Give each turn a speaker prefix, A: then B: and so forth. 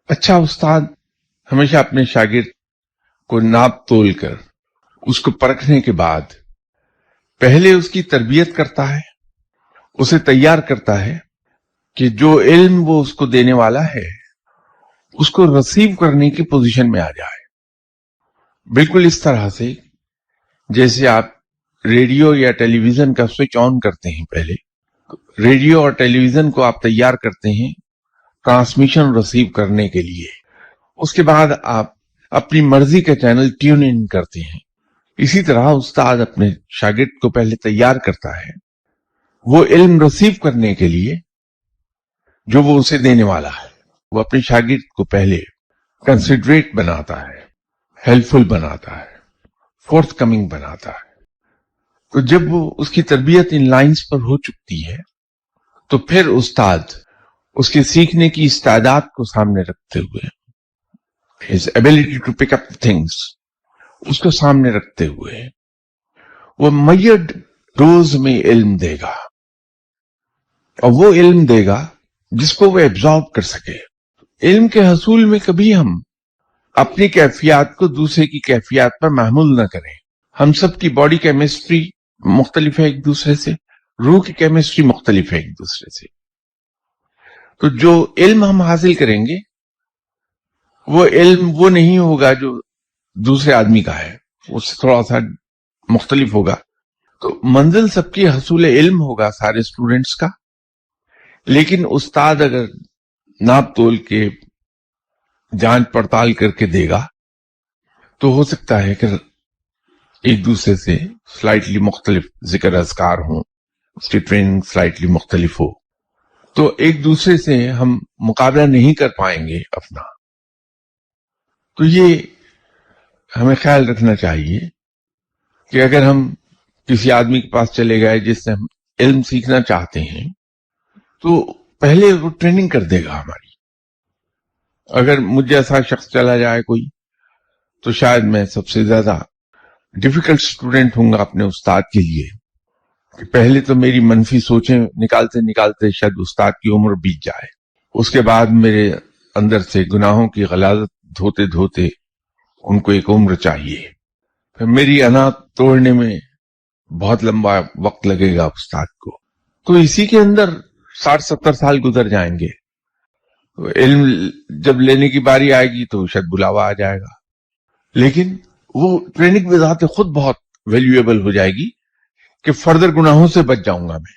A: अच्छा उस्ताद हमेशा अपने शागिर्द को नाप तोल कर उसको परखने के बाद पहले उसकी तरबियत करता है, उसे तैयार करता है कि जो इल्म वो उसको देने वाला है उसको रिसीव करने की पोजीशन में आ जाए। बिल्कुल इस तरह से जैसे आप रेडियो या टेलीविजन का स्विच ऑन करते हैं, पहले रेडियो और टेलीविजन को आप तैयार करते हैं ट्रांसमिशन रिसीव करने के लिए, उसके बाद आप अपनी मर्जी का चैनल ट्यून इन करते हैं। इसी तरह उस्ताद अपने शागिर्द को पहले तैयार करता है वो इल्म रिसीव करने के लिए जो वो उसे देने वाला है। वो अपने शागिर्द को पहले कंसिडरेट बनाता है, हेल्पफुल बनाता है, फोर्थ कमिंग बनाता है। तो जब वो उसकी तरबियत इन लाइंस पर हो चुकती है तो फिर उस्ताद उसके सीखने की इस्तादात को सामने रखते हुए, his ability to pick up things, उसको सामने रखते हुए वो मैयड डोज में इल्म देगा, और वो इल्म देगा जिसको वो एब्जॉर्ब कर सके। इल्म के हसूल में कभी हम अपनी कैफियत को दूसरे की कैफियत पर महमूल न करें। हम सब की बॉडी केमिस्ट्री मुख्तलिफ है एक दूसरे से, रूह की केमिस्ट्री मुख्तलिफ है एक दूसरे से। तो जो इल्म हम हासिल करेंगे वो इल्म वो नहीं होगा जो दूसरे आदमी का है, उससे थोड़ा सा मुख्तलिफ होगा। तो मंजिल सबकी हसूल इल्म होगा सारे स्टूडेंट्स का, लेकिन उस्ताद अगर नाप तोल के जांच पड़ताल करके देगा तो हो सकता है कि एक दूसरे से स्लाइटली मुख्तलिफ जिक्र अज़कार हों, उसकी ट्रेनिंग स्लाइटली मुख्तलिफ हो, तो एक दूसरे से हम मुकाबला नहीं कर पाएंगे अपना। तो ये हमें ख्याल रखना चाहिए कि अगर हम किसी आदमी के पास चले गए जिससे हम इल्म सीखना चाहते हैं तो पहले वो ट्रेनिंग कर देगा हमारी। अगर मुझ जैसा शख्स चला जाए कोई तो शायद मैं सबसे ज्यादा डिफिकल्ट स्टूडेंट हूंगा अपने उस्ताद के लिए, कि पहले तो मेरी मनफी सोचें निकालते निकालते शायद उस्ताद की उम्र बीत जाए, उसके बाद मेरे अंदर से गुनाहों की गलाजत धोते धोते उनको एक उम्र चाहिए, फिर मेरी अना तोड़ने में बहुत लंबा वक्त लगेगा उस्ताद को। तो इसी के अंदर 60-70 साल गुजर जाएंगे। तो इल्म जब लेने की बारी आएगी तो शायद बुलावा आ जाएगा, लेकिन वो ट्रेनिंग में ज़ाते खुद बहुत वैल्यूएबल हो जाएगी कि फर्दर गुनाहों से बच जाऊंगा मैं।